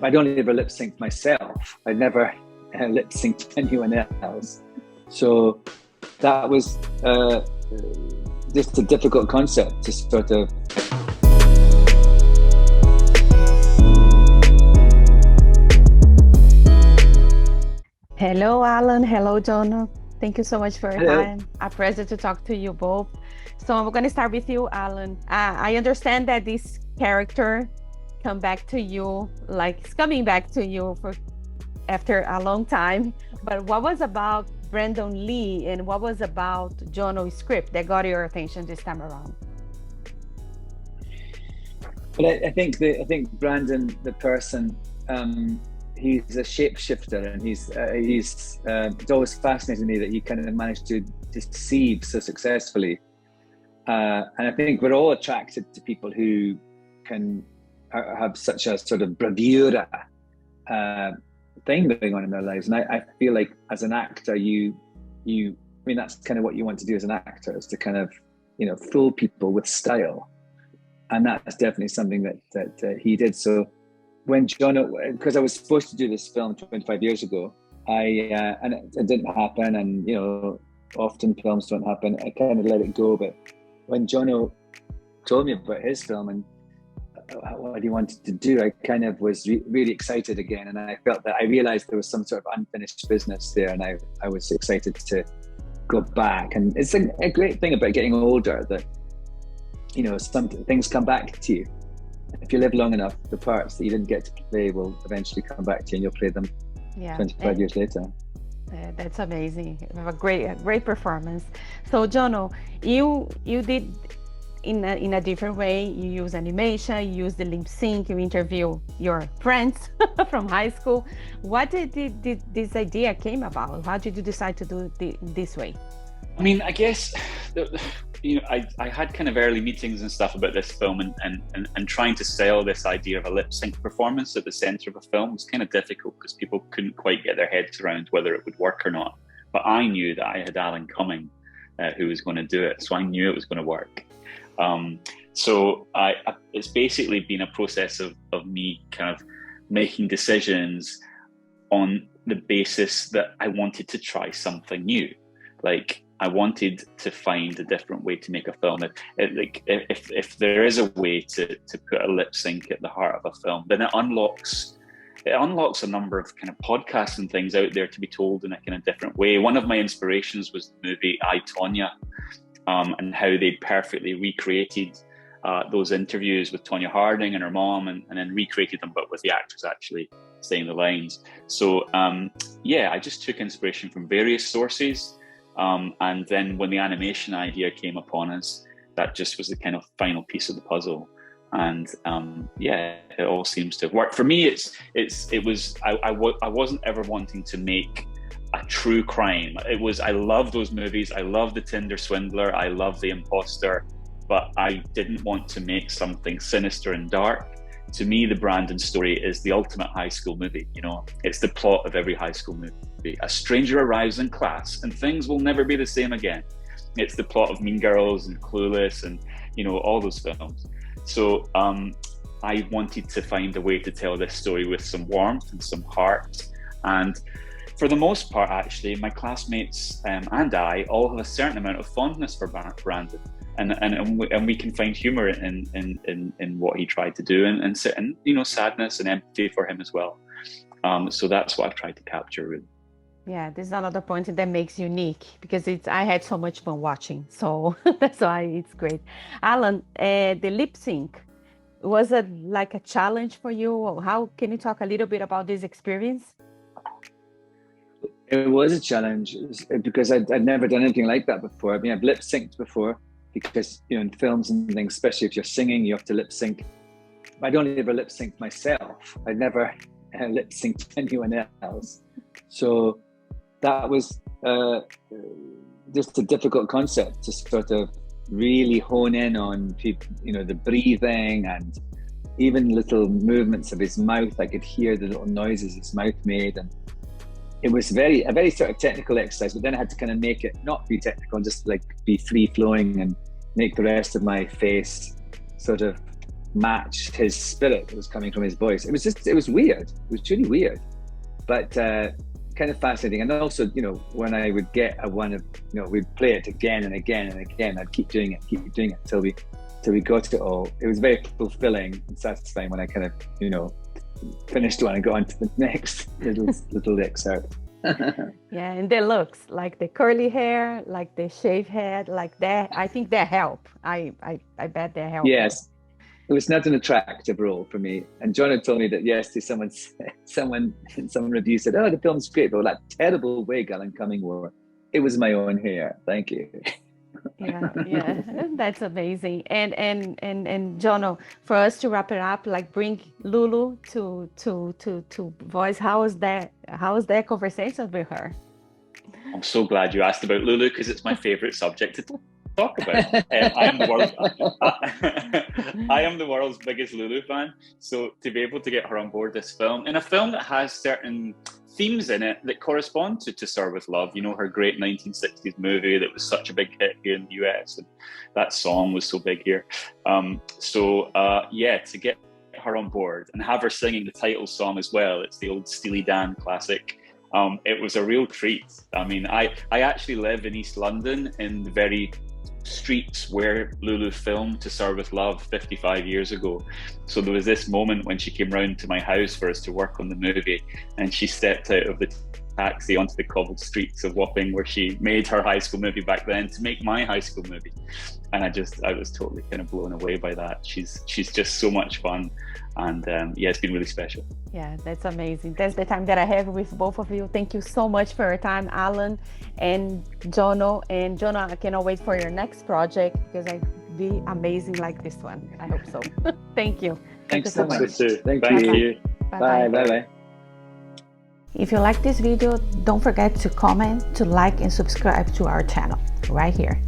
I'd only ever lip-synced myself. I'd never lip-synced anyone else. So that was just a difficult concept to sort of... Hello, Alan. Hello, Jono. Thank you so much for your Hello. time. A pleasure to talk to you both. So I'm going to start with you, Alan. I understand that this character come back to you, like it's coming back to you for after a long time. But what was about Brandon Lee and what was about Jono's script that got your attention this time around? But I think Brandon, the person, he's a shapeshifter, and it's always fascinated me that he kind of managed to deceive so successfully. And I think we're all attracted to people who can have such a sort of bravura thing going on in their lives. And I feel like as an actor, I mean, that's kind of what you want to do as an actor, is to kind of, fool people with style. And that's definitely something that he did. So when Jono, because I was supposed to do this film 25 years ago, and it didn't happen, and often films don't happen, I kind of let it go. But when Jono told me about his film and what he wanted to do, I kind of was really excited again, and I felt that I realized there was some sort of unfinished business there, and I was excited to go back. And it's a great thing about getting older that some things come back to you. If you live long enough, the parts that you didn't get to play will eventually come back to you, and you'll play them 25 years later. That's amazing. You have a great performance. So Jono, you did in a different way. You use animation, you use the lip-sync, you interview your friends from high school. What did this idea came about? How did you decide to do it this way? I mean, I guess I had kind of early meetings and stuff about this film, and trying to sell this idea of a lip-sync performance at the center of a film was kind of difficult because people couldn't quite get their heads around whether it would work or not. But I knew that I had Alan Cumming who was going to do it, so I knew it was going to work. So it's basically been a process of me kind of making decisions on the basis that I wanted to try something new. Like, I wanted to find a different way to make a film. If there is a way to put a lip sync at the heart of a film, then it unlocks a number of kind of podcasts and things out there to be told in a kind of different way. One of my inspirations was the movie I, Tonya, and how they'd perfectly recreated those interviews with Tonya Harding and her mom, and then recreated them, but with the actors actually saying the lines. So I just took inspiration from various sources. And then when the animation idea came upon us, that just was the kind of final piece of the puzzle. And it all seems to have worked. For me, I wasn't ever wanting to make a true crime. I love those movies. I love The Tinder Swindler. I love The Imposter, but I didn't want to make something sinister and dark. To me, the Brandon story is the ultimate high school movie. It's the plot of every high school movie. A stranger arrives in class and things will never be the same again. It's the plot of Mean Girls and Clueless and, all those films. So I wanted to find a way to tell this story with some warmth and some heart. And for the most part, actually, my classmates and I all have a certain amount of fondness for Brandon. And we can find humor in what he tried to do, and sadness and empathy for him as well. So that's what I've tried to capture, really. Yeah, this is another point that makes unique, because I had so much fun watching, so that's why it's great. Alan, the lip sync, was it like a challenge for you? How can you talk a little bit about this experience? It was a challenge because I'd never done anything like that before. I mean, I've lip synced before, because in films and things, especially if you're singing, you have to lip sync. I'd only ever lip synced myself. I'd never lip synced anyone else. So that was just a difficult concept to sort of really hone in on, the breathing and even little movements of his mouth. I could hear the little noises his mouth made, and it was a very sort of technical exercise. But then I had to kind of make it not be technical and just like be free flowing, and make the rest of my face sort of match his spirit that was coming from his voice. It was weird. It was really weird, but kind of fascinating. And also, you know, when I would get a one of, you know, we'd play it again and again and again. I'd keep doing it till we got it all. It was very fulfilling and satisfying when I kind of, you know, finished one and got on to the next little excerpt. Yeah, and the looks, like the curly hair, like the shaved head, like that. I think that help. I bet that help. Yes, it was not an attractive role for me. And John had told me that yesterday someone in some review said, "Oh, the film's great, but that terrible wig Alan Cumming wore, it was my own hair. Thank you." Yeah, that's amazing. And Jono, for us to wrap it up, like bring Lulu to voice. How was that conversation with her? I'm so glad you asked about Lulu, because it's my favorite subject to talk about. I am the world's biggest Lulu fan. So to be able to get her on board this film, in a film that has certain themes in it that correspond to Serve With Love, you know, her great 1960s movie that was such a big hit here in the US, and that song was so big here. To get her on board and have her singing the title song as well, it's the old Steely Dan classic. It was a real treat. I mean, I actually live in East London, in the very streets where Lulu filmed To Serve With Love 55 years ago. So there was this moment when she came round to my house for us to work on the movie, and she stepped out of the taxi onto the cobbled streets of Wapping, where she made her high school movie back then, to make my high school movie. And I was totally kind of blown away by that. She's just so much fun. And it's been really special. Yeah, that's amazing. That's the time that I have with both of you. Thank you so much for your time, Alan and Jono. And Jono, I cannot wait for your next project, because I'd be amazing like this one. I hope so. Thank you. Thanks so much. Thank you. Bye. Bye. If you like this video, don't forget to comment, to like, and subscribe to our channel right here.